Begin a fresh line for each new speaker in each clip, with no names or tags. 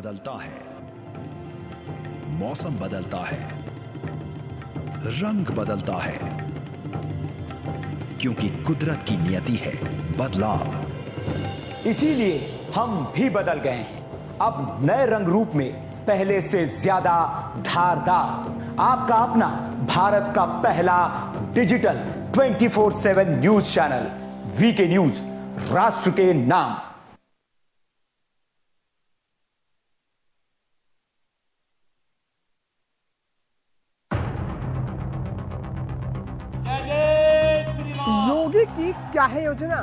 बदलता है, मौसम बदलता है, रंग बदलता है, क्योंकि कुदरत की नियति है बदलाव।
इसीलिए हम भी बदल गए हैं, अब नए रंग रूप में, पहले से ज्यादा धारदार। आपका अपना भारत का पहला digital 24/7 news channel VK news, राष्ट्र के नाम।
योगी की क्या है योजना?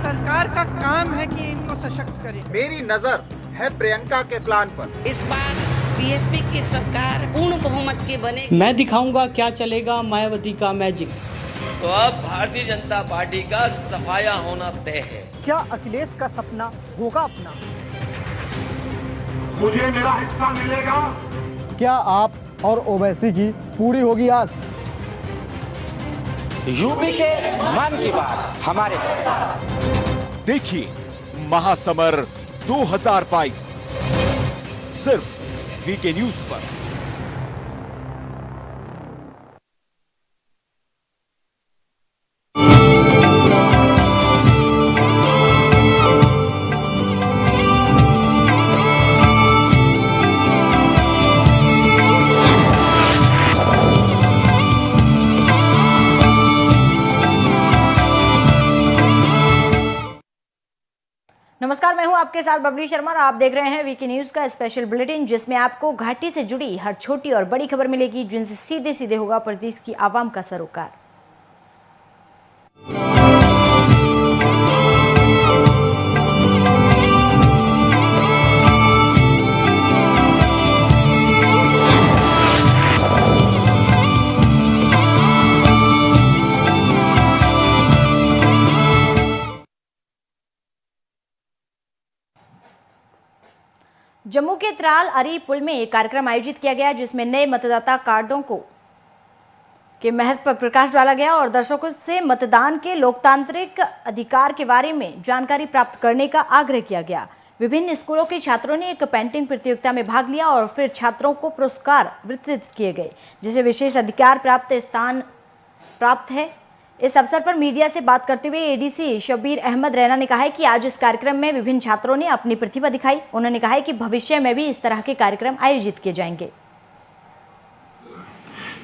सरकार का काम है कि इनको सशक्त करे।
मेरी नजर है प्रियंका के प्लान पर।
इस बार बीएसपी की सरकार पूर्ण बहुमत की बनेगी।
मैं दिखाऊंगा क्या चलेगा मायावती का मैजिक।
तो अब भारतीय जनता पार्टी का सफाया होना तय है।
क्या अखिलेश का सपना होगा अपना?
मुझे मेरा हिस्सा मिलेगा।
क्या आप और ओवैसी की पूरी होगी आस?
यूपी के मन की बात हमारे साथ।
देखिए महासमर 2022 सिर्फ वीके न्यूज पर।
नमस्कार, मैं हूं आपके साथ बबली शर्मा और आप देख रहे हैं वीके न्यूज का स्पेशल बुलेटिन, जिसमें आपको घाटी से जुड़ी हर छोटी और बड़ी खबर मिलेगी, जिनसे सीधे सीधे होगा प्रदेश की आवाम का सरोकार। जम्मू के त्राल अरी पुल में एक कार्यक्रम आयोजित किया गया, जिसमें नए मतदाता कार्डों के महत्व पर प्रकाश डाला गया और दर्शकों से मतदान के लोकतांत्रिक अधिकार के बारे में जानकारी प्राप्त करने का आग्रह किया गया। विभिन्न स्कूलों के छात्रों ने एक पेंटिंग प्रतियोगिता में भाग लिया और फिर छात्रों को पुरस्कार वितरित किए गए, जिसे विशेष अधिकार प्राप्त स्थान प्राप्त है। इस अवसर पर मीडिया से बात करते हुए एडीसी शब्बीर अहमद रैना ने कहा है कि आज इस कार्यक्रम में विभिन्न छात्रों ने अपनी प्रतिभा दिखाई। उन्होंने कहा है कि भविष्य में भी इस तरह के कार्यक्रम आयोजित किए जाएंगे।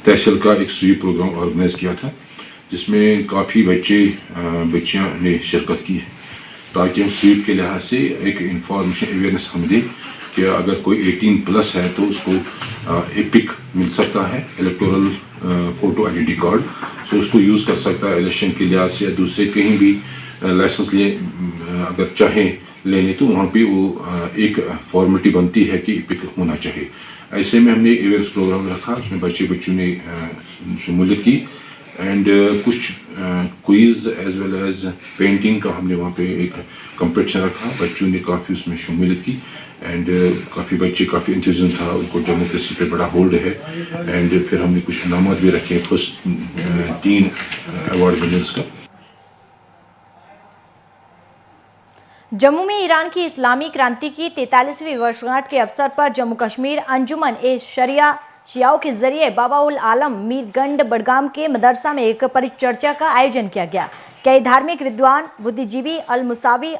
तहसील का एक स्वीप प्रोग्राम ऑर्गेनाइज किया था, जिसमें काफ़ी बच्चियां ने शिरकत की है, ताकि हम स्वीप के लिहाज से एक इंफॉर्मेशन अवेयरनेस हम दें कि अगर कोई 18+ है तो उसको एपिक मिल सकता है, इलेक्टोरल फोटो आइडेंटिटी कार्ड, सो उसको यूज़ कर सकता है इलेक्शन के लिहाज से या दूसरे कहीं भी लाइसेंस लिए अगर चाहें लेने, तो वहाँ पे वो एक फॉर्मेलिटी बनती है कि एपिक होना चाहिए। ऐसे में हमने अवेयरनेस प्रोग्राम रखा, उसमें बच्चों ने शमूलियत की एंड कुछ quiz as well as painting का हमने वहाँ पे एक कंपटीशन रखा। बच्चों ने काफ़ी उसमें शमूलियत की एंड काफ़ी बच्चे काफ़ी इंतज़ाम था, उनको डेमोक्रेसी पे बड़ा होल्ड है। एंड फिर हमने कुछ इनामात भी रखे, फर्स्ट 3 अवार्ड विनर्स का।
जम्मू में ईरान की इस्लामी क्रांति की 43वीं वर्षगांठ के अवसर पर जम्मू कश्मीर अंजुमन ए शरिया शियाओं के जरिए बाबा उल आलम मीरगंड बडगाम के मदरसा में एक परिचर्चा का आयोजन किया गया। कई धार्मिक विद्वान, बुद्धिजीवी, अल मुसावी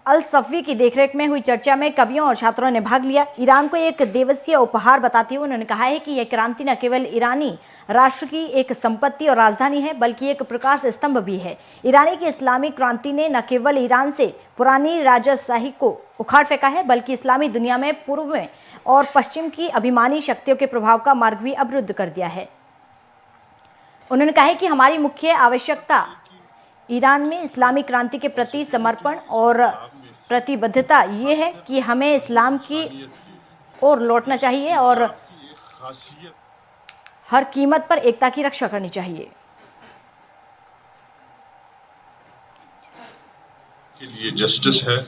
अल सफवी की देखरेख में हुई चर्चा में कवियों और छात्रों ने भाग लिया। ईरान को एक दिवसीय उपहार बताते हुए उन्होंने कहा है कि यह क्रांति न केवल ईरानी राष्ट्र की एक संपत्ति और राजधानी है, बल्कि एक प्रकाश स्तंभ भी है। ईरानी की इस्लामिक क्रांति ने न केवल ईरान से पुरानी राजशाही को उखाड़ फेंका है, बल्कि इस्लामी दुनिया में पूर्व में और पश्चिम की अभिमानी शक्तियों के प्रभाव का मार्ग भी अवरुद्ध कर दिया है। उन्होंने कहा है कि हमारी मुख्य आवश्यकता ईरान में इस्लामिक क्रांति के प्रति समर्पण और प्रतिबद्धता ये है कि हमें इस्लाम की ओर लौटना चाहिए और हर कीमत पर एकता की रक्षा करनी चाहिए।
के लिए जस्टिस है,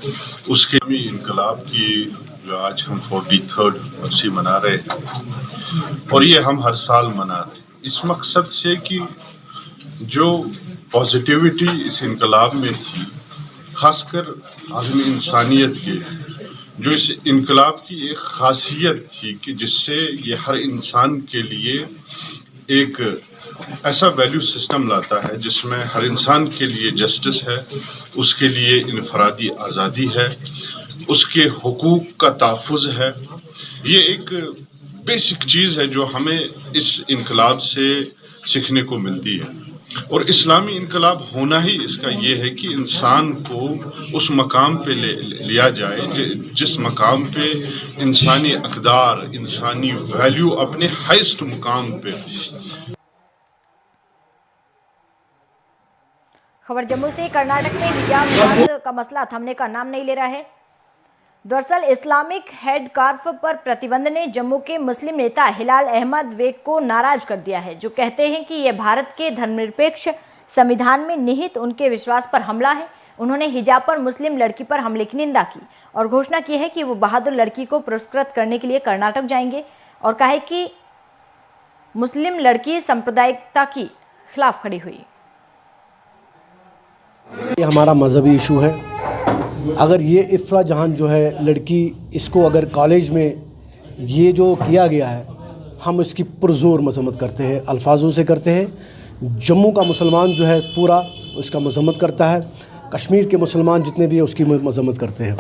उसके भी इनकलाब की जो आज हम 43rd वर्षी मना रहे हैं और ये हम हर साल मना रहे हैं इस मकसद से कि जो पॉजिटिविटी इस इनकलाब में थी, खासकर आदमी इंसानियत के जो इस इनकलाब की एक खासियत थी कि जिससे ये हर इंसान के लिए एक ऐसा वैल्यू सिस्टम लाता है जिसमें हर इंसान के लिए जस्टिस है, उसके लिए इनफरादी आज़ादी है, उसके हुकूक का तहफ़्फ़ुज़ है। ये एक बेसिक चीज़ है जो हमें इस इनकलाब से सीखने को मिलती है। और इस्लामी इनकलाब होना ही इसका ये है कि इंसान को उस मकाम पे लिया जाए जिस मकाम पे इंसानी अक़दार, इंसानी वैल्यू अपने हाईएस्ट मुकाम पे।
खबर जम्मू से। कर्नाटक में हिजाब विवाद का मसला थमने का नाम नहीं ले रहा है। दरअसल इस्लामिक हेड कार्फ पर प्रतिबंध ने जम्मू के मुस्लिम नेता हिलाल अहमद वेग को नाराज कर दिया है, जो कहते हैं कि यह भारत के धर्मनिरपेक्ष संविधान में निहित उनके विश्वास पर हमला है। उन्होंने हिजाब पर मुस्लिम लड़की पर हमले की निंदा की और घोषणा की है कि वो बहादुर लड़की को पुरस्कृत करने के लिए कर्नाटक जाएंगे और कहा है कि मुस्लिम लड़की सांप्रदायिकता की खिलाफ खड़ी हुई।
ये हमारा मजहबी इशू है। अगर ये इफ्रा जहां जो है लड़की, इसको अगर कॉलेज में ये जो किया गया है, हम इसकी पुरजोर मजम्मत करते हैं, अल्फाजों से करते हैं। जम्मू का मुसलमान जो है पूरा उसका मजम्मत करता है, कश्मीर के मुसलमान जितने भी है उसकी मजम्मत करते हैं।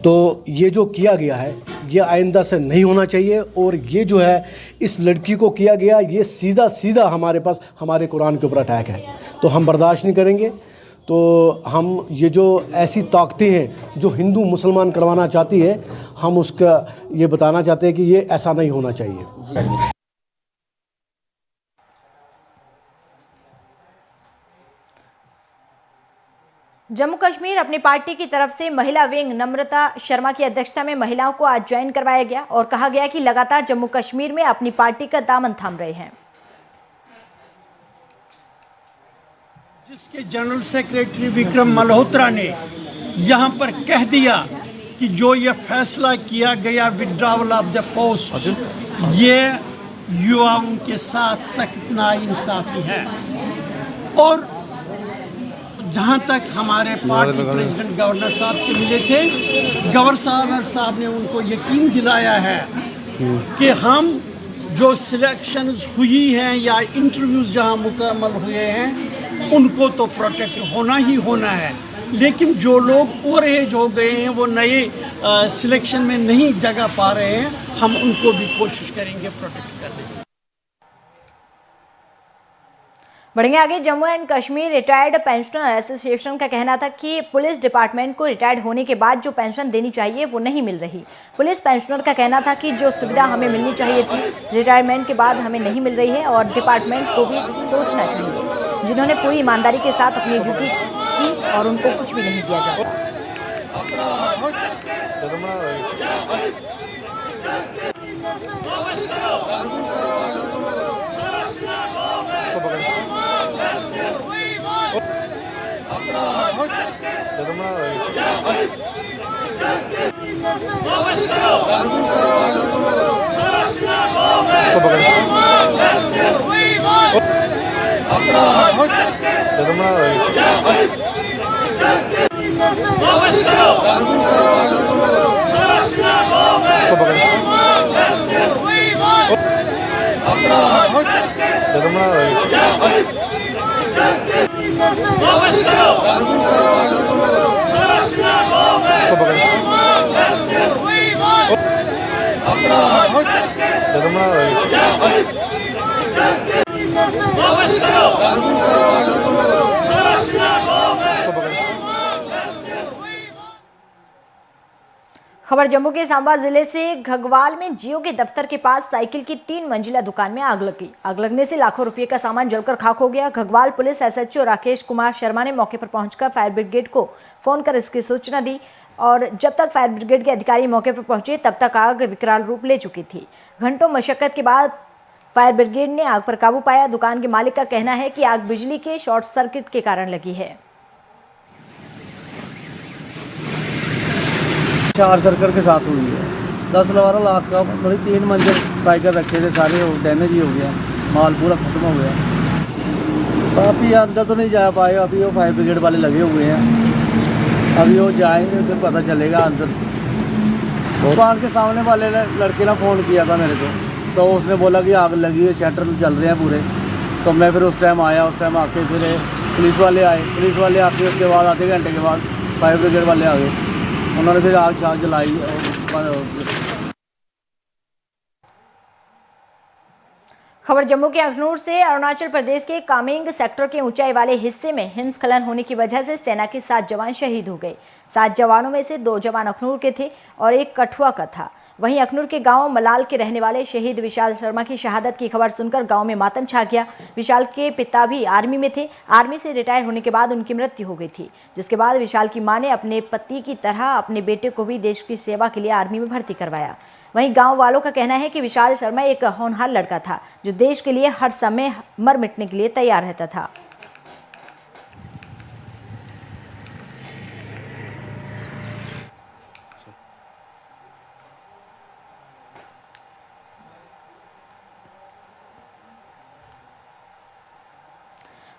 तो ये जो किया गया है ये आइंदा से नहीं होना चाहिए। और ये जो है इस लड़की को किया गया, ये सीधा सीधा हमारे पास हमारे कुरान के ऊपर अटैक है, तो हम बर्दाश्त नहीं करेंगे। तो हम ये जो ऐसी ताकतें हैं जो हिंदू मुसलमान करवाना चाहती है, हम उसका ये बताना चाहते हैं कि ये ऐसा नहीं होना चाहिए।
जम्मू कश्मीर अपनी पार्टी की तरफ से महिला विंग नम्रता शर्मा की अध्यक्षता में महिलाओं को आज ज्वाइन करवाया गया और कहा गया कि लगातार जम्मू कश्मीर में अपनी पार्टी का दामन थाम रहे हैं।
जिसके जनरल सेक्रेटरी विक्रम मल्होत्रा ने यहां पर कह दिया कि जो ये फैसला किया गया विड्रॉवल ऑफ द पोस्ट, ये युवाओं के साथ सख्त नाइंसाफी है। और जहां तक हमारे पार्टी प्रेसिडेंट गवर्नर साहब से मिले थे, गवर्नर साहब ने उनको यकीन दिलाया है कि हम जो सिलेक्शंस हुई हैं या इंटरव्यूज जहां मुकम्मल हुए हैं उनको तो प्रोटेक्ट होना ही होना है, लेकिन जो लोग ओवर एज हो गए हैं, वो नए सिलेक्शन में नहीं जगह पा रहे हैं, हम उनको भी कोशिश करेंगे प्रोटेक्ट करने की।
बढ़ेंगे आगे। Jammu and Kashmir retired pensioner association का कहना था कि पुलिस डिपार्टमेंट को रिटायर्ड होने के बाद जो पेंशन देनी चाहिए वो नहीं मिल रही। पुलिस पेंशनर का कहना था कि जो सुविधा हमें मिलनी चाहिए थी रिटायरमेंट के बाद हमें नहीं मिल रही है और डिपार्टमेंट को भी सोचना चाहिए। जिन्होंने पूरी ईमानदारी के साथ अपनी ड्यूटी की और उनको कुछ भी नहीं दिया जाता। खबर जम्मू के सांबा जिले से। घगवाल में जियो के दफ्तर के पास साइकिल की 3 मंजिला दुकान में आग लगी। आग लगने से लाखों रुपए का सामान जलकर खाक हो गया। घगवाल पुलिस एसएचओ राकेश कुमार शर्मा ने मौके पर पहुंचकर फायर ब्रिगेड को फोन कर इसकी सूचना दी और जब तक फायर ब्रिगेड के अधिकारी मौके पर पहुंचे तब तक आग विकराल रूप ले चुकी थी। घंटों मशक्कत के बाद फायर ब्रिगेड ने आग पर काबू पाया। दुकान के मालिक का कहना है कि आग बिजली के शॉर्ट सर्किट के कारण लगी है।
4 सर्कल के साथ हुई है। 10-12 लाख का मतलब 3 मंजिल साइकिल रखे थे, सारे डैमेज ही हो गया, माल पूरा खत्म हो गया। तो अभी अंदर तो नहीं जा पाए, अभी वो फायर ब्रिगेड वाले लगे हुए हैं, अभी वो जाएंगे फिर पता चलेगा अंदर दुकान के सामने वाले लड़के ने फ़ोन किया था मेरे को, तो उसने बोला कि आग लगी है, शटर जल रहे हैं पूरे। तो मैं फिर उस टाइम आया, उस टाइम आके फिर पुलिस वाले आए, पुलिस वाले आके उसके बाद आधे घंटे के बाद फायर ब्रिगेड वाले आ गए, उन्होंने फिर आग छाग जलाई।
खबर जम्मू के अखनूर से। अरुणाचल प्रदेश के कामेंग सेक्टर के ऊंचाई वाले हिस्से में हिमस्खलन होने की वजह से सेना के 7 जवान शहीद हो गए। 7 जवानों में से 2 जवान अखनूर के थे और 1 कठुआ का था। वहीं अखनूर के गांव मलाल के रहने वाले शहीद विशाल शर्मा की शहादत की खबर सुनकर गांव में मातम छा गया। विशाल के पिता भी आर्मी में थे। आर्मी से रिटायर होने के बाद उनकी मृत्यु हो गई थी, जिसके बाद विशाल की मां ने अपने पति की तरह अपने बेटे को भी देश की सेवा के लिए आर्मी में भर्ती करवाया। वहीं गांव वालों का कहना है कि विशाल शर्मा एक होनहार लड़का था, जो देश के लिए हर समय मर मिटने के लिए तैयार रहता था।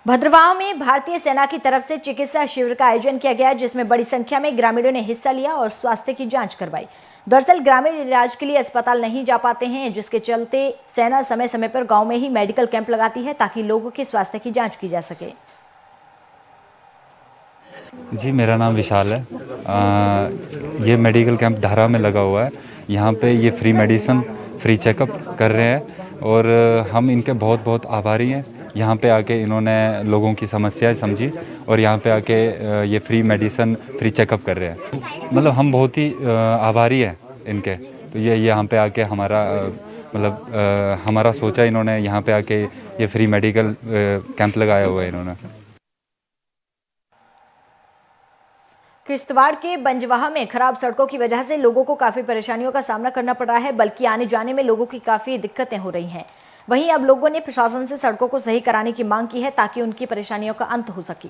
भद्रवाह में भारतीय सेना की तरफ से चिकित्सा शिविर का आयोजन किया गया, जिसमें बड़ी संख्या में ग्रामीणों ने हिस्सा लिया और स्वास्थ्य की जांच करवाई। दरअसल ग्रामीण इलाज के लिए अस्पताल नहीं जा पाते हैं, जिसके चलते सेना समय समय पर गांव में ही मेडिकल कैंप लगाती है ताकि लोगों के स्वास्थ्य की जांच की जा सके।
जी, मेरा नाम विशाल है। ये मेडिकल कैंप धारा में लगा हुआ है। यहाँ पे ये फ्री मेडिसिन, फ्री चेकअप कर रहे हैं और हम इनके बहुत बहुत आभारी हैं। यहाँ पे आके इन्होंने लोगों की समस्याएं समझी और यहाँ पे आके ये फ्री मेडिसिन, फ्री चेकअप कर रहे हैं। मतलब हम बहुत ही आभारी हैं इनके। तो ये यहाँ पे आके हमारा सोचा इन्होंने, यहाँ पे आके ये फ्री मेडिकल कैंप लगाया हुआ है इन्होंने।
किश्तवाड़ के बंजवाहा में खराब सड़कों की वजह से लोगों को काफी परेशानियों का सामना करना पड़ रहा है, बल्कि आने जाने में लोगों की काफी दिक्कतें हो रही हैं। वहीं अब लोगों ने प्रशासन से सड़कों को सही कराने की मांग की है ताकि उनकी परेशानियों का अंत हो सके।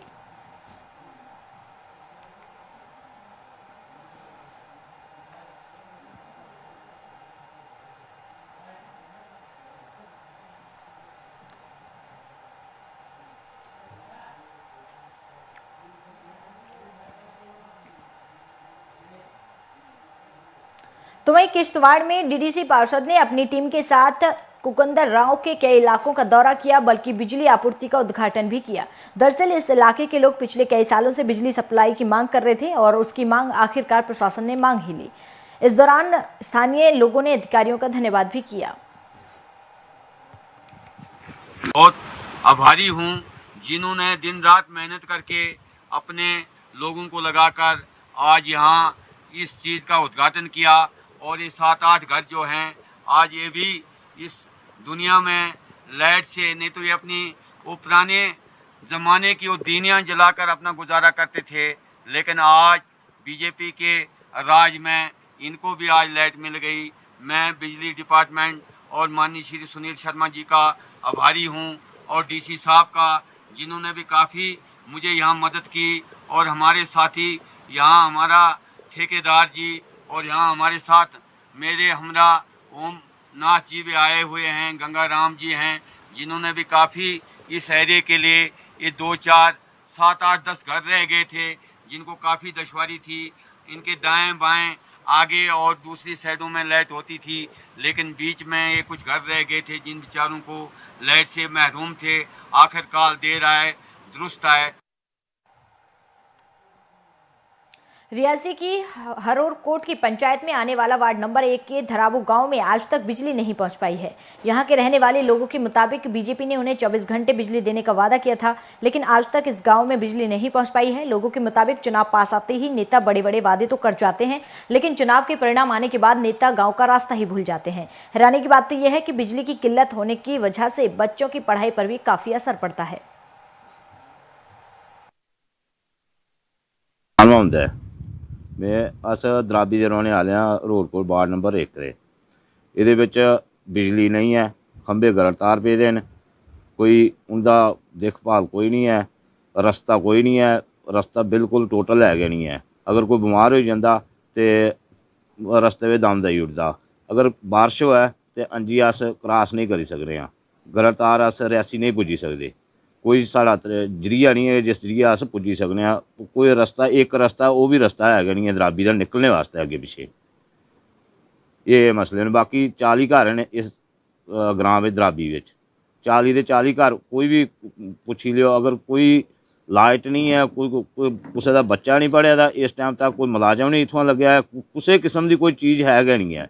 तो वहीं किश्तवाड़ में डीडीसी पार्षद ने अपनी टीम के साथ कुकंदर राव के कई इलाकों का दौरा किया, बल्कि बिजली आपूर्ति का उद्घाटन भी किया। दरअसल इस इलाके के लोग पिछले कई सालों से बिजली सप्लाई की मांग कर रहे थे और उसकी मांग आखिरकार प्रशासन ने मांग ही ली। इस दौरान स्थानीय लोगों ने अधिकारियों का धन्यवाद भी किया।
बहुत आभारी हूँ जिन्होंने दिन रात मेहनत करके अपने लोगों को लगाकर आज यहाँ इस चीज़ का उद्घाटन किया और ये 7-8 घर जो हैं आज ये भी इस दुनिया में लाइट से, नहीं तो ये अपनी वो पुराने ज़माने की वो दीनियाँ जलाकर अपना गुजारा करते थे, लेकिन आज बीजेपी के राज में इनको भी आज लाइट मिल गई। मैं बिजली डिपार्टमेंट और माननीय श्री सुनील शर्मा जी का आभारी हूँ और डीसी साहब का, जिन्होंने भी काफ़ी मुझे यहाँ मदद की। और हमारे साथी यहाँ हमारा ठेकेदार जी और यहाँ हमारे साथ मेरे हमरा ओम नाथ जी भी आए हुए हैं, गंगा राम जी हैं, जिन्होंने भी काफ़ी इस एरिया के लिए ये 2-4, 7-8-10 घर रह गए थे जिनको काफ़ी दुश्वारी थी। इनके दाएं बाएं आगे और दूसरी साइडों में लाइट होती थी, लेकिन बीच में ये कुछ घर रह गए थे जिन बेचारों को लाइट से महरूम थे। आखिरकार देर आए दुरुस्त आए।
रियासी की हरोर कोट की पंचायत में आने वाला वार्ड नंबर 1 के धराबू गांव में आज तक बिजली नहीं पहुंच पाई है। यहां के रहने वाले लोगों के मुताबिक बीजेपी ने उन्हें 24 घंटे बिजली देने का वादा किया था, लेकिन आज तक इस गांव में बिजली नहीं पहुंच पाई है। लोगों के मुताबिक चुनाव पास आते ही नेता बड़े बड़े वादे तो कर जाते हैं, लेकिन चुनाव के परिणाम आने के बाद नेता गाँव का रास्ता ही भूल जाते हैं। हैरानी की बात तो यह है कि बिजली की किल्लत होने की वजह से बच्चों की पढ़ाई पर भी काफी असर पड़ता है।
मैं अस दराबी के रौहने वाले रोडकोट वार्ड नंबर 1 दे इहदे विच बिजली नहीं है, खंबे गलत तार पेदे न, कोई उनका देखभाल कोई नहीं है, रस्ता कोई नहीं है, रस्ता बिल्कुल टोटल है नहीं है। अगर कोई बीमार हो जाता तो रस्ते में दम देई उठदा। अगर बारिश होए तो अंजी अस क्रॉस नहीं करी सकदे हां, गलत तार अस रियासी नहीं पुज्जी सकदे। कोई साढ़ा जरिया नहीं है जिस जरिए अस पुज्जी सकने। कोई रस्ता, एक रस्ता वो भी रस्ता है नहीं है दराबी का निकलने वास्ते अगे पिछे। ये मसले ने। बाकी 40 घर ने इस ग्रां में दराबी विच 40 ਦੇ 40 घर कोई भी पुछी लियो, अगर कोई लाइट नहीं है, कोई किसी का बच्चा नहीं पढ़िया दा इस टाइम तक, कोई मुलाजम नहीं इत्थों लग्या है, किसी किस्म की कोई चीज़ है गै नहीं है।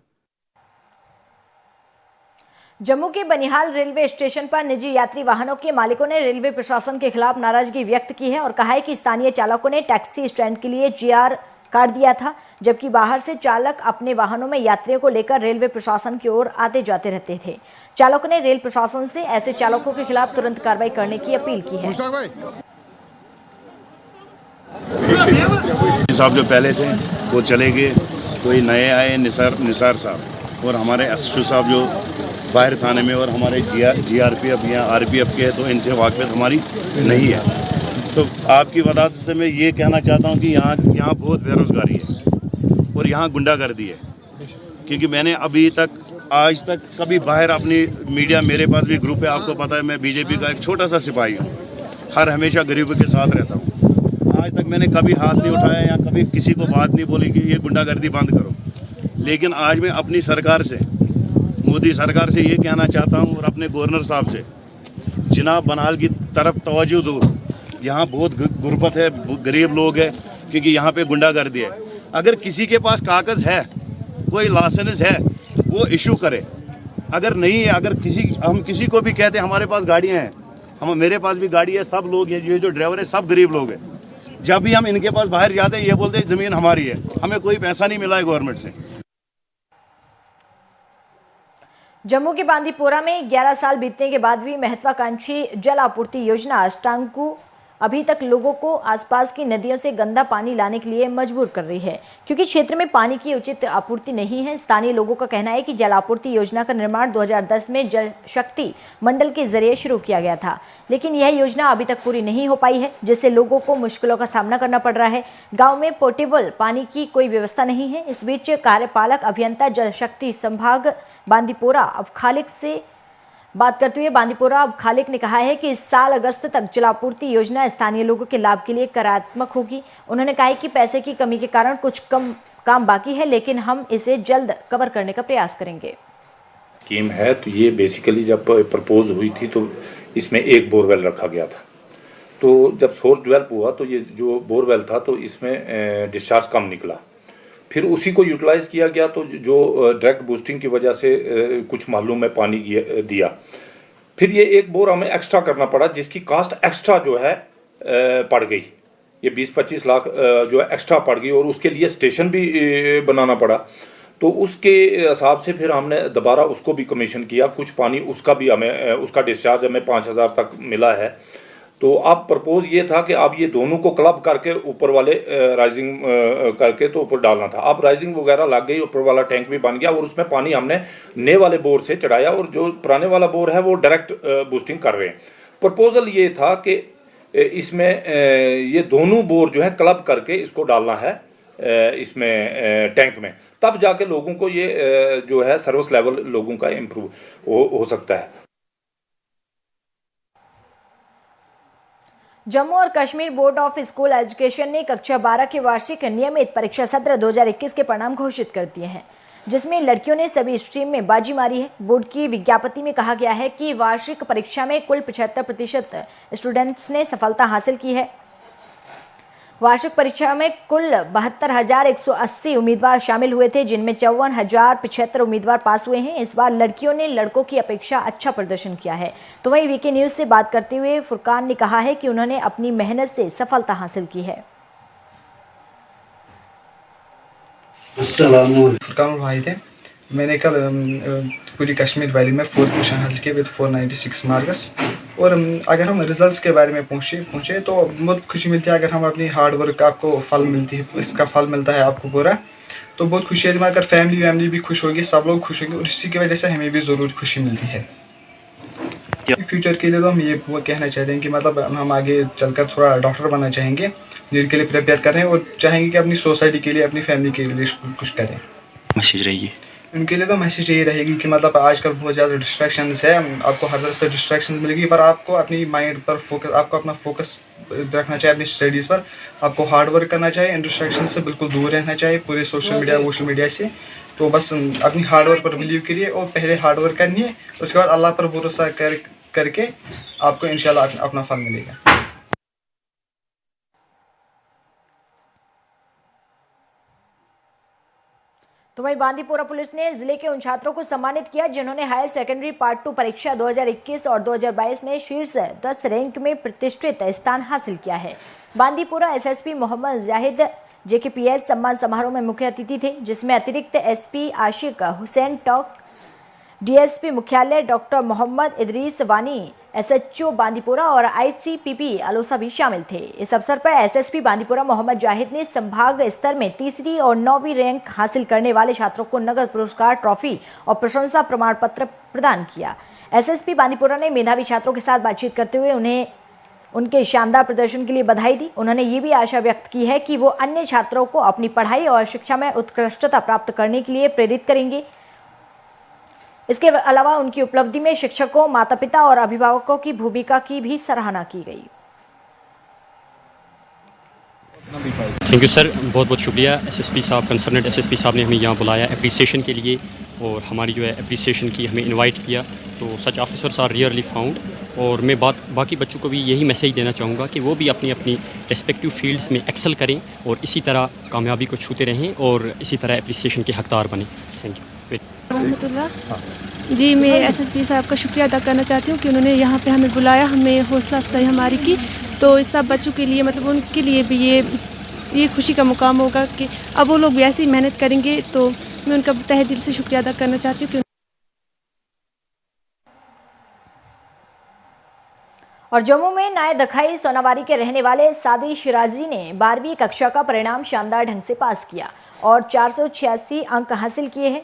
जम्मू के बनिहाल रेलवे स्टेशन पर निजी यात्री वाहनों के मालिकों ने रेलवे प्रशासन के खिलाफ नाराजगी व्यक्त की है और कहा है कि स्थानीय चालकों ने टैक्सी स्टैंड के लिए GR काट दिया था, जबकि बाहर से चालक अपने वाहनों में यात्रियों को लेकर रेलवे प्रशासन की ओर आते जाते रहते थे। चालकों ने रेल प्रशासन से ऐसे चालकों के खिलाफ तुरंत कार्रवाई करने की अपील की है।
साहब जो पहले थे वो चले गए, कोई नए आए निसार साहब, और हमारे SHO साहब जो बाहर थाने में, और हमारे GRPF या RPF के, तो इनसे वाकफियत हमारी नहीं है। तो आपकी वजह से मैं ये कहना चाहता हूँ कि यहाँ बहुत बेरोज़गारी है और यहाँ गुंडागर्दी है, क्योंकि मैंने अभी तक आज तक कभी बाहर अपनी मीडिया, मेरे पास भी ग्रुप है, आपको पता है मैं BJP का एक छोटा सा सिपाही हूँ, हर हमेशा गरीबों के साथ रहता हूँ। आज तक मैंने कभी हाथ नहीं उठाया या कभी किसी को बात नहीं बोली कि ये गुंडागर्दी बंद करो। लेकिन आज मैं अपनी सरकार से, मोदी सरकार से ये कहना चाहता हूँ और अपने गवर्नर साहब से, जनाब बनिहाल की तरफ तवज्जो दो। यहाँ बहुत गुर्बत है, गरीब लोग हैं, क्योंकि यहाँ पे गुंडागर्दी है। अगर किसी के पास कागज़ है, कोई लाइसेंस है, वो इशू करे। अगर नहीं है, अगर हम किसी को भी कहते हैं हमारे पास गाड़ियाँ हैं, मेरे पास भी गाड़ी है, सब लोग हैं, ये जो ड्राइवर है सब गरीब लोग हैं। जब भी हम इनके पास बाहर जाते हैं ये बोलते हैं ज़मीन हमारी है, हमें कोई पैसा नहीं मिला है गवर्नमेंट से।
जम्मू के बांदीपोरा में 11 साल बीतने के बाद भी महत्वाकांक्षी जल आपूर्ति योजना अष्टांकु अभी तक लोगों को आसपास की नदियों से गंदा पानी लाने के लिए मजबूर कर रही है, क्योंकि क्षेत्र में पानी की उचित आपूर्ति नहीं है। स्थानीय लोगों का कहना है कि जल आपूर्ति योजना का निर्माण 2010 में जल शक्ति मंडल के जरिए शुरू किया गया था, लेकिन यह योजना अभी तक पूरी नहीं हो पाई है, जिससे लोगों को मुश्किलों का सामना करना पड़ रहा है। गाँव में पोर्टेबल पानी की कोई व्यवस्था नहीं है। इस बीच कार्यपालक अभियंता जल शक्ति संभाग बांदीपोरा अब खालिक से बात करते हुए बांदीपोरा अब खालिक ने कहा है कि इस साल अगस्त तक जलापूर्ति योजना स्थानीय लोगों के लाभ के लिए कार्यात्मक होगी। उन्होंने कहा कि पैसे की कमी के कारण कुछ कम काम बाकी है, लेकिन हम इसे जल्द कवर करने का प्रयास करेंगे।
स्कीम है तो ये बेसिकली जब प्रपोज हुई थी तो इसमें एक बोरवेल रखा गया था, तो जब सोर्स डेवलप हुआ तो ये जो बोरवेल था तो इसमें डिस्चार्ज कम निकला, फिर उसी को यूटिलाइज किया गया, तो जो डायरेक्ट बूस्टिंग की वजह से कुछ मालूम में पानी दिया, फिर ये एक बोर हमें एक्स्ट्रा करना पड़ा, जिसकी कास्ट एक्स्ट्रा जो है पड़ गई, ये 20-25 लाख जो है एक्स्ट्रा पड़ गई, और उसके लिए स्टेशन भी बनाना पड़ा। तो उसके हिसाब से फिर हमने दोबारा उसको भी कमीशन किया, कुछ पानी उसका भी हमें उसका डिस्चार्ज हमें 5000 तक मिला है। तो अब प्रपोज ये था कि अब ये दोनों को क्लब करके ऊपर वाले राइजिंग करके तो ऊपर डालना था। अब राइजिंग वगैरह लग गई, ऊपर वाला टैंक भी बन गया और उसमें पानी हमने नए वाले बोर से चढ़ाया, और जो पुराने वाला बोर है वो डायरेक्ट बूस्टिंग कर रहे हैं। प्रपोजल ये था कि इसमें ये दोनों बोर जो है क्लब करके इसको डालना है इसमें टैंक में, तब जाके लोगों को ये जो है सर्विस लेवल लोगों का इम्प्रूव हो सकता है।
जम्मू और Kashmir board of school education ने कक्षा 12 के वार्षिक नियमित परीक्षा सत्र 2021 के परिणाम घोषित कर दिए हैं, जिसमें लड़कियों ने सभी स्ट्रीम में बाजी मारी है। बोर्ड की विज्ञप्ति में कहा गया है कि वार्षिक परीक्षा में कुल 75% स्टूडेंट्स ने सफलता हासिल की है। वार्षिक परीक्षा में कुल 72,180 उम्मीदवार शामिल हुए थे, जिनमें 54,075 उम्मीदवार पास हुए हैं। इस बार लड़कियों ने लड़कों की अपेक्षा अच्छा प्रदर्शन किया है। तो वहीं वीके न्यूज़ से बात करते हुए फुरकान ने कहा है कि उन्होंने अपनी मेहनत से सफलता हासिल की है।
फुरकान भाई थे, मैंने कल पूरी कश्मीर वैली में 4 पोजीशन हासिल किए विद 496 मार्क्स। और अगर हम रिजल्ट्स के बारे में पूछे तो बहुत खुशी मिलती है अगर हम अपनी हार्ड वर्क का आपको फल मिलती है, इसका फल मिलता है आपको पूरा, तो बहुत खुशी है। अगर फैमिली भी खुश होगी, सब लोग खुश होंगे, और इसी की वजह से हमें भी ज़रूर खुशी मिलती है। फ्यूचर के लिए तो हम ये कहना चाहते हैं कि मतलब हम आगे चलकर थोड़ा डॉक्टर बनना चाहेंगे, जिनके लिए प्रिपेयर कर रहे हैं, और चाहेंगे कि अपनी सोसाइटी के लिए, अपनी फैमिली के लिए कुछ करें। मैसेज रहेगी उनके लिए, तो मैसेज ये रहेगी कि मतलब आजकल बहुत ज़्यादा डिस्ट्रैक्शंस है, आपको हर तरह से डिस्ट्रैक्शंस मिलेगी, पर आपको अपनी माइंड पर फोकस, आपको अपना फोकस रखना चाहिए अपनी स्टडीज़ पर, आपको हार्ड वर्क करना चाहिए, इन डिस्ट्रैक्शन से बिल्कुल दूर रहना चाहिए, पूरे सोशल मीडिया से। तो बस अपनी हार्डवर्क पर बिलीव करिए और पहले हार्डवर्क करनी है, उसके बाद अल्लाह पर भरोसा करके आपको इंशाल्लाह अपना फल मिलेगा।
तो वहीं बांदीपुरा पुलिस ने जिले के उन छात्रों को सम्मानित किया जिन्होंने हायर सेकेंडरी पार्ट 2 परीक्षा 2021 और 2022 में शीर्ष 10 रैंक में प्रतिष्ठित स्थान हासिल किया है। बांदीपुरा एसएसपी मोहम्मद जाहिद जेकेपीएस सम्मान समारोह में मुख्य अतिथि थे, जिसमें अतिरिक्त एसपी आशिक हुसैन टॉक, डीएसपी मुख्यालय डॉक्टर मोहम्मद इदरीस वानी, एसएचओ बांदीपुरा और आईसीपीपी अलोसा भी शामिल थे। इस अवसर पर एसएसपी बांदीपुरा मोहम्मद जाहिद ने संभाग स्तर में तीसरी और 9वीं रैंक हासिल करने वाले छात्रों को नगद पुरस्कार, ट्रॉफी और प्रशंसा प्रमाण पत्र प्रदान किया। एसएसपी बांदीपुरा ने मेधावी छात्रों के साथ बातचीत करते हुए उन्हें उनके शानदार प्रदर्शन के लिए बधाई दी। उन्होंने ये भी आशा व्यक्त की है कि वो अन्य छात्रों को अपनी पढ़ाई और शिक्षा में उत्कृष्टता प्राप्त करने के लिए प्रेरित करेंगे। इसके अलावा उनकी उपलब्धि में शिक्षकों, माता पिता और अभिभावकों की भूमिका की भी सराहना की गई।
थैंक यू सर, बहुत बहुत शुक्रिया एसएसपी साहब, कंसर्नेट एसएसपी साहब ने हमें यहाँ बुलाया अप्रिसिएशन के लिए और हमारी जो है अप्रिसिएशन की हमें इनवाइट किया। तो सच ऑफिसर्स आर रियरली फाउंड। और मैं बाकी बच्चों को भी यही मैसेज देना चाहूँगा कि वो भी अपनी अपनी रेस्पेक्टिव फील्ड्स में एक्सेल करें और इसी तरह कामयाबी को छूते रहें और इसी तरह अप्रिसिएशन के हकदार बने। थैंक यू
रहमतुल्लाह जी। मैं एसएसपी साहब का शुक्रिया अदा करना चाहती हूँ कि उन्होंने यहाँ पे हमें बुलाया, हमें हौसला अफजाई हमारी की। तो इस सब बच्चों के लिए मतलब उनके लिए भी ये खुशी का मुकाम होगा कि अब वो लोग भी ऐसी मेहनत करेंगे। तो मैं उनका तहे दिल से शुक्रिया अदा करना चाहती हूँ।
और जम्मू में नए दखाई सोनावारी के रहने वाले सादी शिराजी ने 12वीं कक्षा का परिणाम शानदार ढंग से पास किया और 486 अंक हासिल किए हैं।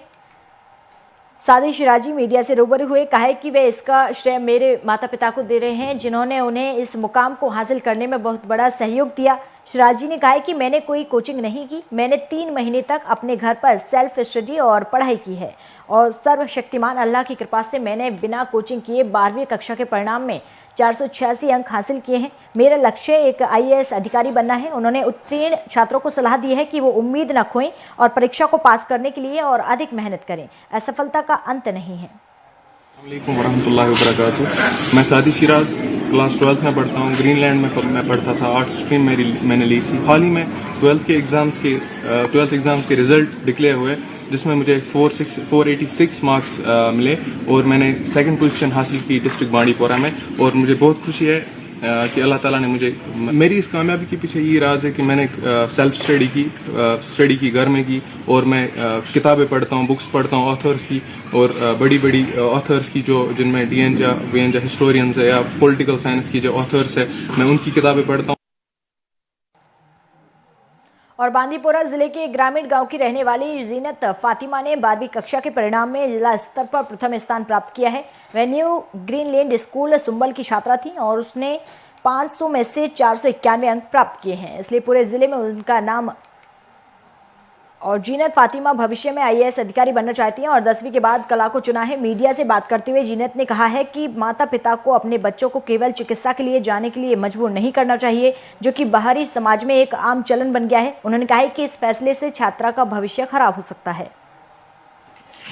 सादी शिराजी मीडिया से रूबरू हुए, कहा है कि वे इसका श्रेय मेरे माता पिता को दे रहे हैं जिन्होंने उन्हें इस मुकाम को हासिल करने में बहुत बड़ा सहयोग दिया। शिराजी ने कहा है कि मैंने कोई कोचिंग नहीं की, मैंने 3 महीने तक अपने घर पर सेल्फ स्टडी और पढ़ाई की है और सर्वशक्तिमान अल्लाह की कृपा से मैंने बिना कोचिंग किए 12वीं कक्षा के परिणाम में 486 अंक हासिल किए हैं। मेरा लक्ष्य एक IAS अधिकारी बनना है। उन्होंने उत्तीर्ण छात्रों को सलाह दी है कि वो उम्मीद न खोएं और परीक्षा को पास करने के लिए और अधिक मेहनत करें। असफलता का अंत नहीं है।
अस्सलामुअलैकुम वरहमतुल्लाहि वबरकातुहू। मैं सादी शिराज क्लास 12 में पढ़ता हूँ। ग्रीनलैंड में मैं पढ़ता था। आर्ट स्ट्रीम मैंने ली थी। हाल ही में 12th एग्ज़ाम्स के रिजल्ट डिक्लेयर हुए जिसमें मुझे 486 मार्क्स मिले और मैंने 2nd पोजीशन हासिल की डिस्ट्रिक्ट बांडीपुरा में। और मुझे बहुत खुशी है कि अल्लाह ताला ने मेरी इस कामयाबी के पीछे ये राज है कि मैंने सेल्फ स्टडी की घर में की और मैं किताबें पढ़ता हूँ, बुक्स पढ़ता हूँ ऑथर्स की और बड़ी बड़ी ऑथर्स की जिनमें वीएनजा हिस्टोरियंस है या पॉलिटिकल साइंस की जो ऑथर्स है, मैं उनकी किताबें पढ़ता हूँ।
और बांदीपुरा जिले के ग्रामीण गांव की रहने वाली जीनत फातिमा ने 12वीं कक्षा के परिणाम में जिला स्तर पर प्रथम स्थान प्राप्त किया है। वह न्यू ग्रीनलैंड स्कूल सुंबल की छात्रा थी और उसने 500 में से 491 अंक प्राप्त किए हैं, इसलिए पूरे जिले में उनका नाम। और जीनत फातिमा भविष्य में IAS अधिकारी बनना चाहती हैं और 10वीं के बाद कला को चुना है। मीडिया से बात करते हुए जीनत ने कहा है कि माता पिता को अपने बच्चों को केवल चिकित्सा के लिए जाने के लिए मजबूर नहीं करना चाहिए, जो कि बाहरी समाज में एक आम चलन बन गया है। उन्होंने कहा है कि इस फैसले से छात्रा का भविष्य खराब हो सकता है।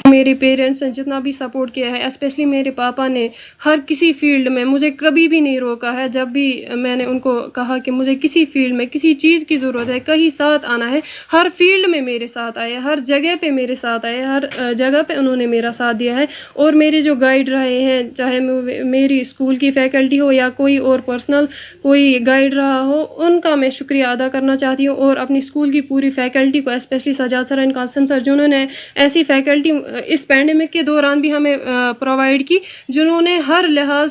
मेरे पेरेंट्स ने जितना भी सपोर्ट किया है, स्पेशली मेरे पापा ने हर किसी फील्ड में मुझे कभी भी नहीं रोका है। जब भी मैंने उनको कहा कि मुझे किसी फील्ड में किसी चीज़ की ज़रूरत है, कहीं साथ आना है, हर फील्ड में मेरे साथ आए, हर जगह पे मेरे साथ आए, हर जगह पे उन्होंने मेरा साथ दिया है। और मेरे जो गाइड रहे हैं, चाहे मेरी स्कूल की फैकल्टी हो या कोई और पर्सनल कोई गाइड रहा हो, उनका मैं शुक्रिया अदा करना चाहती हूँ। और अपनी स्कूल की पूरी फैकल्टी को, specially Sajjad sir and Qasim sir, जिन्होंने ऐसी फैकल्टी इस पैंडेमिक के दौरान भी हमें प्रोवाइड की, जिन्होंने हर लिहाज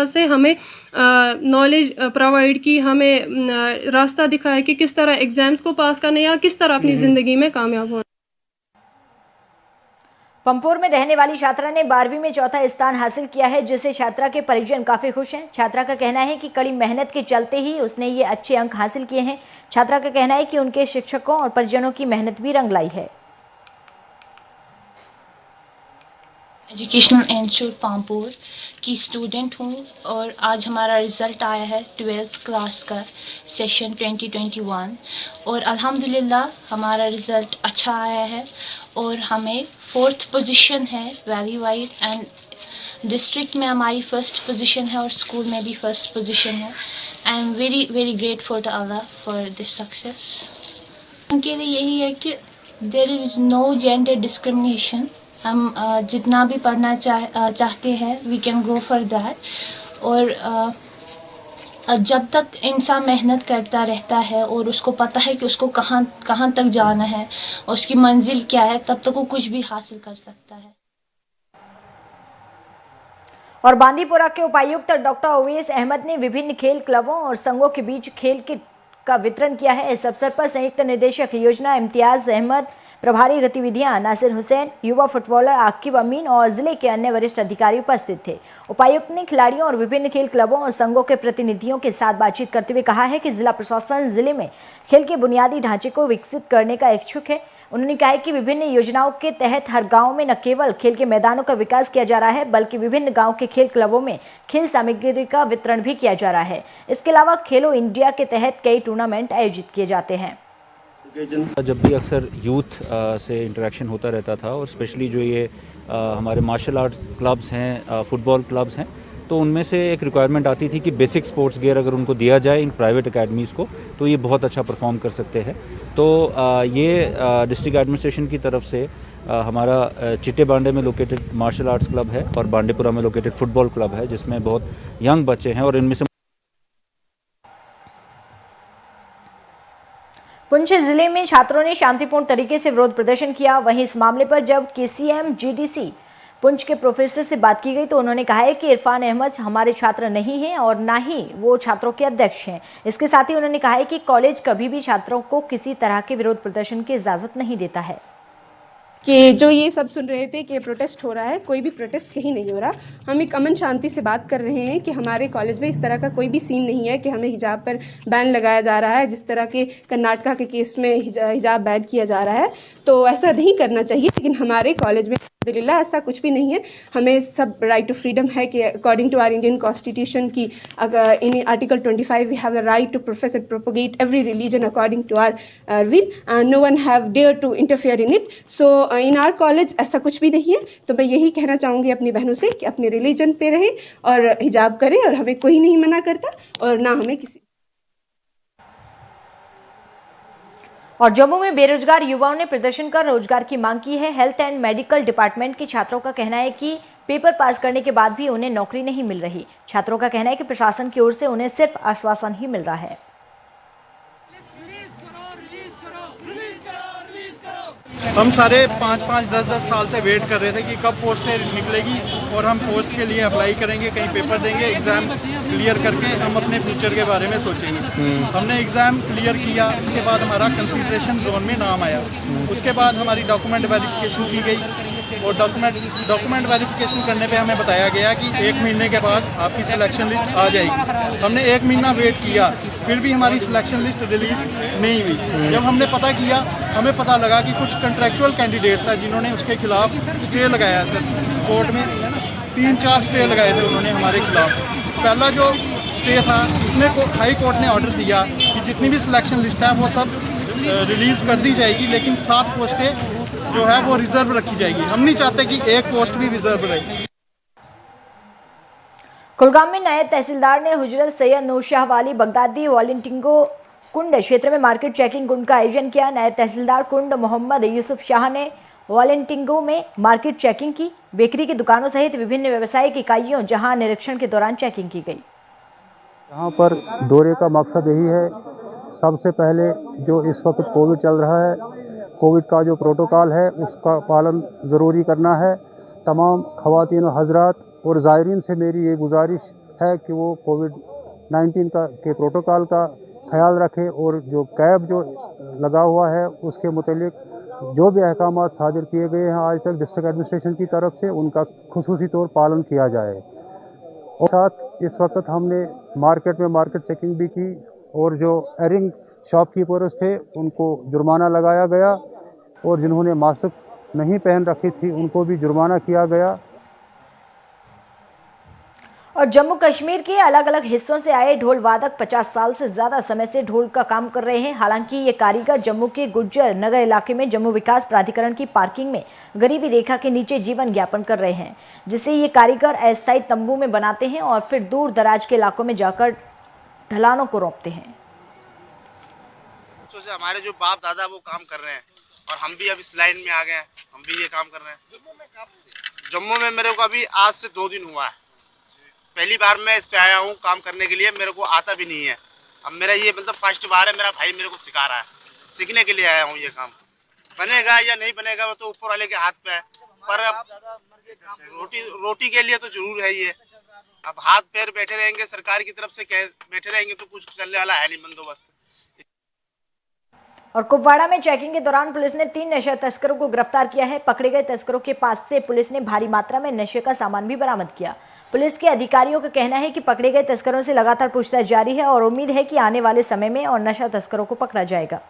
से हमें नॉलेज प्रोवाइड की, हमें रास्ता दिखाया कि किस तरह एग्जाम्स को पास करना या किस तरह अपनी ज़िंदगी में कामयाब होना।
पंपोर में रहने वाली छात्रा ने 12वीं में चौथा स्थान हासिल किया है, जिससे छात्रा के परिजन काफ़ी खुश हैं। छात्रा का कहना है कि कड़ी मेहनत के चलते ही उसने ये अच्छे अंक हासिल किए हैं। छात्रा का कहना है कि उनके शिक्षकों और परिजनों की मेहनत भी रंग लाई है।
एजुकेशनल इंस्टीट्यूट पामपुर की स्टूडेंट हूँ और आज हमारा रिज़ल्ट आया है 12th क्लास का सेशन 2021 और अल्हम्दुलिल्लाह हमारा रिज़ल्ट अच्छा आया है और हमें 4th पोजीशन है वैली वाइड एंड डिस्ट्रिक्ट में हमारी फर्स्ट पोजीशन है और स्कूल में भी फर्स्ट पोजीशन है। I am very very grateful to Allah for this success. उनके लिए यही है कि there is no gender discrimination. हम जितना भी पढ़ना चाहते हैं we can go for that और जब तक इंसान मेहनत करता रहता है और उसको पता है कि उसको कहाँ तक जाना है और उसकी मंजिल क्या है तब तक वो कुछ भी हासिल कर सकता है।
और बांदीपुरा के उपायुक्त डॉक्टर ओवैस अहमद ने विभिन्न खेल क्लबों और संघों के बीच खेल किट का वितरण किया है। इस अवसर पर संयुक्त निदेशक योजना इम्तियाज अहमद, प्रभारी गतिविधियां नासिर हुसैन, युवा फुटबॉलर आकिब अमीन और जिले के अन्य वरिष्ठ अधिकारी उपस्थित थे। उपायुक्त ने खिलाड़ियों और विभिन्न खेल क्लबों और संघों के प्रतिनिधियों के साथ बातचीत करते हुए कहा है कि जिला प्रशासन जिले में खेल के बुनियादी ढांचे को विकसित करने का इच्छुक है। उन्होंने कहा कि विभिन्न योजनाओं के तहत हर गांव में न केवल खेल के मैदानों का विकास किया जा रहा है बल्कि विभिन्न गांव के खेल क्लबों में खेल सामग्री का वितरण भी किया जा रहा है। इसके अलावा खेलो इंडिया के तहत कई टूर्नामेंट आयोजित किए जाते हैं।
जब भी अक्सर यूथ से इंटरेक्शन होता रहता था और स्पेशली जो ये हमारे मार्शल आर्ट क्लब्स हैं, फुटबॉल क्लब्स हैं, तो उनमें से एक रिक्वायरमेंट आती थी कि बेसिक स्पोर्ट्स गियर अगर उनको दिया जाए इन प्राइवेट एकेडमीज़ को तो ये बहुत अच्छा परफॉर्म कर सकते हैं। तो ये डिस्ट्रिक्ट एडमिनिस्ट्रेशन की तरफ से हमारा चिट्टे बांडे में लोकेटेड मार्शल आर्ट्स क्लब है और बांडीपुरा में लोकेटेड फुटबॉल क्लब है जिसमें बहुत यंग बच्चे हैं और इनमें से
पुंछ जिले में छात्रों ने शांतिपूर्ण तरीके से विरोध प्रदर्शन किया। वहीं इस मामले पर जब KCM GDC पुंछ के प्रोफेसर से बात की गई तो उन्होंने कहा है कि इरफान अहमद हमारे छात्र नहीं हैं और ना ही वो छात्रों के अध्यक्ष हैं। इसके साथ ही उन्होंने कहा है कि कॉलेज कभी भी छात्रों को किसी तरह के विरोध प्रदर्शन की इजाज़त नहीं देता है।
कि जो ये सब सुन रहे थे कि प्रोटेस्ट हो रहा है, कोई भी प्रोटेस्ट कहीं नहीं हो रहा। हम एक अमन शांति से बात कर रहे हैं कि हमारे कॉलेज में इस तरह का कोई भी सीन नहीं है कि हमें हिजाब पर बैन लगाया जा रहा है, जिस तरह के कर्नाटका के केस में हिजाब बैन किया जा रहा है। तो ऐसा नहीं करना चाहिए, लेकिन हमारे कॉलेज में अल्हम्दुलिल्लाह ऐसा कुछ भी नहीं है। हमें सब राइट टू फ्रीडम है कि according to our Indian constitution की अगर in article 25 we have the right to profess and propagate every religion according to our will and no one have dare to interfere in it. So in our college ऐसा कुछ भी नहीं है। तो मैं यही कहना चाहूँगी अपनी बहनों से कि अपने रिलीजन पे रहें और हिजाब करें और हमें कोई नहीं मना करता और ना हमें किसी।
और जम्मू में बेरोजगार युवाओं ने प्रदर्शन कर रोजगार की मांग की है। हेल्थ एंड मेडिकल डिपार्टमेंट के छात्रों का कहना है कि पेपर पास करने के बाद भी उन्हें नौकरी नहीं मिल रही। छात्रों का कहना है कि प्रशासन की ओर से उन्हें सिर्फ आश्वासन ही मिल रहा है।
हम सारे 5-5, 10-10 साल से वेट कर रहे थे कि कब पोस्टें निकलेगी और हम पोस्ट के लिए अप्लाई करेंगे, कहीं पेपर देंगे, एग्ज़ाम क्लियर करके हम अपने फ्यूचर के बारे में सोचेंगे। हमने एग्ज़ाम क्लियर किया, उसके बाद हमारा कंसीडरेशन जोन में नाम आया। उसके बाद हमारी डॉक्यूमेंट वेरिफिकेशन की गई और डॉक्यूमेंट वेरिफिकेशन करने पे हमें बताया गया कि 1 महीने के बाद आपकी सिलेक्शन लिस्ट आ जाएगी। हमने 1 महीना वेट किया, फिर भी हमारी सिलेक्शन लिस्ट रिलीज़ नहीं हुई। जब हमने पता किया, हमें पता लगा कि कुछ कंट्रैक्चुअल कैंडिडेट्स हैं जिन्होंने उसके खिलाफ स्टे लगाया सर कोर्ट में। 3-4 स्टे लगाए थे उन्होंने हमारे खिलाफ। पहला जो स्टे था उसमें हाई कोर्ट ने ऑर्डर दिया कि जितनी भी सिलेक्शन लिस्ट है वो सब रिलीज़ कर दी जाएगी, लेकिन 7 पोस्टें जो है वो रिजर्व रखी जाएगी। हम नहीं चाहते कि एक पोस्ट भी रिजर्व रहे।
कुलगाम में नायब तहसीलदार ने हुजरत सैयद नूरशाह वाली बगदादी वॉलंटिंगो कुंड क्षेत्र में मार्केट चेकिंग कुंड का आयोजन किया। नायब तहसीलदार कुंड मोहम्मद यूसुफ शाह ने वॉलंटिंगो में मार्केट चेकिंग की। बेकरी की दुकानों सहित विभिन्न व्यावसायिक इकाइयों जहां निरीक्षण के दौरान चेकिंग की गई।
यहाँ पर दौरे का मकसद यही है, सबसे पहले जो इस वक्त कोविड चल रहा है, कोविड का जो प्रोटोकॉल है उसका पालन ज़रूरी करना है। तमाम ख़वातीन और हज़रात और ज़ायरीन से मेरी ये गुजारिश है कि वो कोविड-19 के प्रोटोकॉल का ख्याल रखें और जो कैब जो लगा हुआ है उसके मुतालिक जो भी अहकाम सादिर किए गए हैं आज तक डिस्ट्रिक्ट एडमिनिस्ट्रेशन की तरफ से उनका खुसूसी तौर पालन किया जाए। और साथ इस वक्त हमने मार्केट में मार्केट चेकिंग भी की और जो एरिंग शॉपकीपर्स थे उनको जुर्माना लगाया गया और जिन्होंने मास्क नहीं पहन रखी थी उनको भी जुर्माना किया गया।
और जम्मू कश्मीर के अलग अलग हिस्सों से आए ढोल वादक 50 साल से ज्यादा समय से ढोल का काम कर रहे हैं। हालांकि ये कारीगर जम्मू के गुज्जर नगर इलाके में जम्मू विकास प्राधिकरण की पार्किंग में गरीबी रेखा के नीचे जीवन यापन कर रहे हैं, जिसे ये कारीगर अस्थायी तंबू में बनाते हैं और फिर दूर दराज के इलाकों में जाकर ढलानों को रोपते हैं।
हमारे जो बाप दादा वो काम कर रहे हैं और हम भी अब इस लाइन में आ गए हैं, हम भी ये काम कर रहे हैं। जम्मू में मेरे को अभी आज से 2 दिन हुआ है, पहली बार मैं इस पे आया हूँ काम करने के लिए। मेरे को आता भी नहीं है, अब मेरा ये मतलब फर्स्ट बार है। मेरा भाई मेरे को सिखा रहा है, सीखने के लिए आया हूँ। ये काम बनेगा या नहीं बनेगा वो तो ऊपर वाले के हाथ पे है, पर अब रोटी के लिए तो जरूर है ये। अब हाथ पैर बैठे रहेंगे, सरकार की तरफ से बैठे रहेंगे तो कुछ चलने वाला है नहीं बंदोबस्त।
और कुपवाड़ा में चेकिंग के दौरान पुलिस ने 3 नशा तस्करों को गिरफ्तार किया है। पकड़े गए तस्करों के पास से पुलिस ने भारी मात्रा में नशे का सामान भी बरामद किया। पुलिस के अधिकारियों का कहना है कि पकड़े गए तस्करों से लगातार पूछताछ जारी है और उम्मीद है कि आने वाले समय में और नशा तस्करों को पकड़ा जाएगा।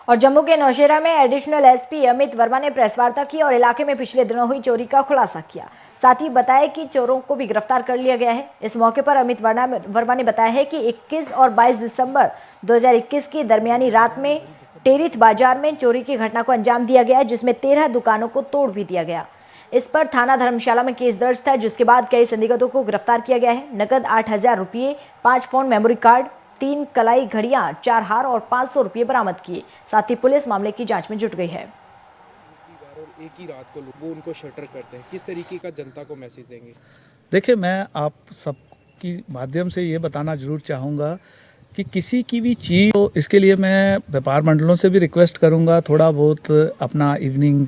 और जम्मू के नौशेरा में एडिशनल एसपी अमित वर्मा ने प्रेस वार्ता की और इलाके में पिछले दिनों हुई चोरी का खुलासा किया। साथ ही बताया कि चोरों को भी गिरफ्तार कर लिया गया है। इस मौके पर अमित वर्मा ने बताया है कि 21 और 22 दिसंबर 2021 की दरमियानी रात में टेरिथ बाजार में चोरी की घटना को अंजाम दिया गया, जिसमें 13 दुकानों को तोड़ भी दिया गया। इस पर थाना धर्मशाला में केस दर्ज था, जिसके बाद कई संदिग्धों को गिरफ्तार किया गया है। नकद 8,000 रुपये, 5 फोन मेमोरी कार्ड, 3 कलाई घड़ियां, 4 हार और 500 रुपये बरामद किए। साथ ही पुलिस मामले की जांच में जुट गई है।
एक ही रात को वो उनको शटर करते हैं, किस तरीके का जनता को मैसेज देंगे?
देखिए, मैं आप सबकी माध्यम से ये बताना जरूर चाहूँगा कि किसी की भी चीज़ तो इसके लिए मैं व्यापार मंडलों से भी रिक्वेस्ट करूँगा, थोड़ा बहुत अपना इवनिंग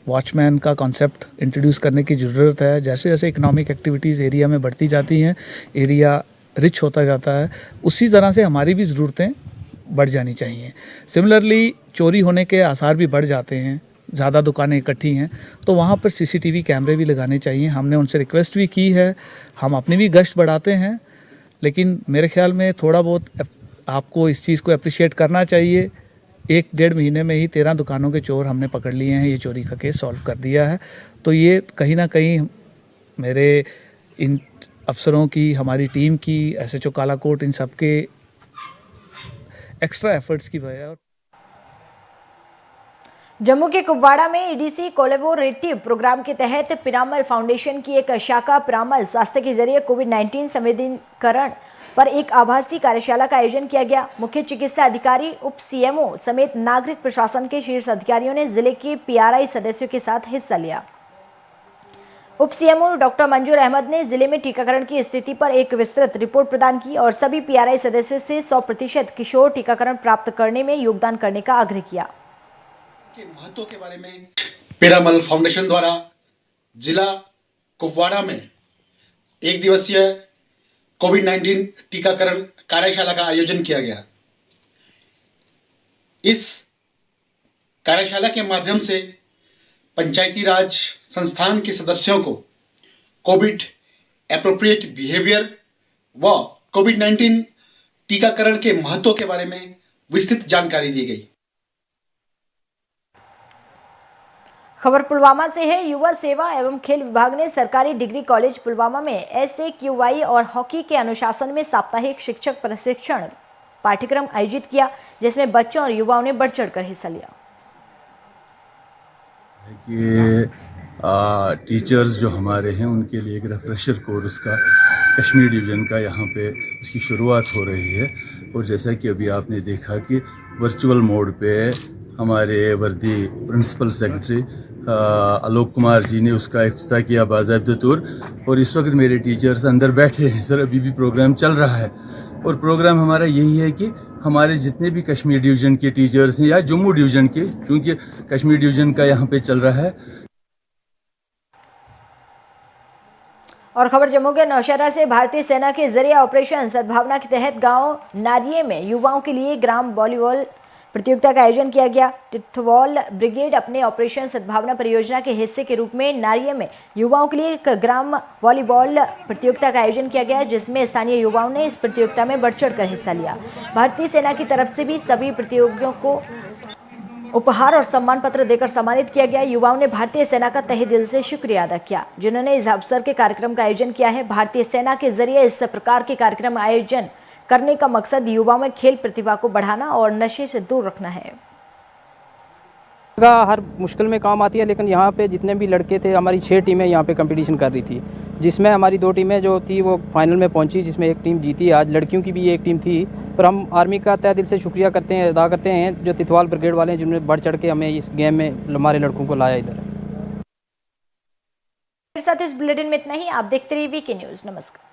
वॉचमैन का कॉन्सेप्ट इंट्रोड्यूस करने की ज़रूरत है। जैसे जैसे इकोनॉमिक एक्टिविटीज़ एरिया में बढ़ती जाती हैं, एरिया रिच होता जाता है, उसी तरह से हमारी भी ज़रूरतें बढ़ जानी चाहिए। सिमिलरली चोरी होने के आसार भी बढ़ जाते हैं, ज़्यादा दुकानें इकट्ठी हैं तो वहाँ पर सीसीटीवी कैमरे भी लगाने चाहिए। हमने उनसे रिक्वेस्ट भी की है, हम अपनी भी गश्त बढ़ाते हैं, लेकिन मेरे ख्याल में थोड़ा बहुत आपको इस चीज़ को अप्रिशिएट करना चाहिए। 1-1.5 महीने में ही 13 दुकानों के चोर हमने पकड़ लिए हैं, ये चोरी का केस सॉल्व कर दिया है। तो ये कहीं ना कहीं मेरे इन अफसरों की, हमारी टीम की, SHO कालाकोट, इन सब के एक्स्ट्रा एफर्ट्स की वजह है।
जम्मू के कुपवाड़ा में EDC कोलैबोरेटिव प्रोग्राम के तहत पिरामल फाउंडेशन की एक शाखा पिरामल स्वास्थ्य के जरिए कोविड-19 संवेदीकरण पर एक आभासी कार्यशाला का आयोजन किया गया। मुख्य चिकित्सा अधिकारी, उप CMO समेत नागरिक प्रशासन के शीर्ष अधिकारियों ने जिले के PRI सदस्यों के साथ हिस्सा लिया। उप CMO डॉक्टर मंजूर अहमद ने जिले में टीकाकरण की स्थिति पर एक विस्तृत रिपोर्ट प्रदान की और सभी PRI सदस्यों से 100% किशोर टीकाकरण प्राप्त करने में योगदान करने का आग्रह किया।
के महत्व के बारे में पिरामल फाउंडेशन द्वारा जिला कुपवाड़ा में 1 दिवसीय कोविड-19 टीकाकरण कार्यशाला का आयोजन किया गया। इस कार्यशाला के माध्यम से पंचायती राज संस्थान के सदस्यों को कोविड एप्रोप्रिएट बिहेवियर व कोविड-19 टीकाकरण के महत्व के बारे में विस्तृत जानकारी दी गई।
खबर पुलवामा से है। युवा सेवा एवं खेल विभाग ने सरकारी डिग्री कॉलेज पुलवामा में SAQY और हॉकी के अनुशासन में साप्ताहिक शिक्षक प्रशिक्षण पाठ्यक्रम आयोजित किया, जिसमें बच्चों और युवाओं ने बढ़ चढ़कर हिस्सा लिया।
कि टीचर्स जो हमारे हैं उनके लिए एक रिफ्रेशर कोर्स का कश्मीर डिवीज़न का यहाँ पे उसकी शुरुआत हो रही है। और जैसा कि अभी आपने देखा कि वर्चुअल मोड पे हमारे वर्दी प्रिंसिपल सेक्रेटरी आलोक कुमार जी ने उसका इफ्तिताह किया बाज़ाब्ता तौर। और इस वक्त मेरे टीचर्स अंदर बैठे हैं। सर, अभी भी प्रोग्राम चल रहा है। और प्रोग्राम हमारा यही है कि हमारे जितने भी कश्मीर डिवीज़न के टीचर्स हैं या जम्मू डिवीज़न के, क्योंकि कश्मीर डिवीज़न का यहाँ पे चल रहा है।
और खबर जम्मू के नौशहरा से। भारतीय सेना के जरिए ऑपरेशन सद्भावना के तहत गांव नारिये में युवाओं के लिए ग्राम वॉलीबॉल प्रतियोगिता का आयोजन किया गया। तिथवाल ब्रिगेड अपने ऑपरेशन सद्भावना परियोजना के हिस्से के रूप में नारिये में युवाओं के लिए एक ग्राम वॉलीबॉल प्रतियोगिता का आयोजन किया गया, जिसमें स्थानीय युवाओं ने इस प्रतियोगिता में बढ़ चढ़कर हिस्सा लिया। भारतीय सेना की तरफ से भी सभी प्रतियोगियों को उपहार और सम्मान पत्र देकर सम्मानित किया गया। युवाओं ने भारतीय सेना का तहे दिल से शुक्रिया अदा किया, जिन्होंने इस अवसर के कार्यक्रम का आयोजन किया है। भारतीय सेना के जरिए इस प्रकार के कार्यक्रम आयोजन करने का मकसद युवाओं में खेल प्रतिभा को बढ़ाना और नशे से दूर रखना है।
हर मुश्किल में काम आती है, लेकिन यहाँ पे जितने भी लड़के थे, हमारी 6 टीमें यहाँ पे कंपटीशन कर रही थी, जिसमें हमारी 2 टीमें जो थी वो फाइनल में पहुँची, जिसमें एक टीम जीती। आज लड़कियों की भी एक टीम थी, पर हम आर्मी का तहे दिल से शुक्रिया अदा करते हैं जो तिथवाल ब्रिगेड वाले हैं, जिन्होंने बढ़ चढ़ के हमें इस गेम में हमारे लड़कों को लाया इधर।
मेरे साथ इस बुलेटिन में इतना ही। आप देखते रहिए वीके न्यूज़। नमस्कार।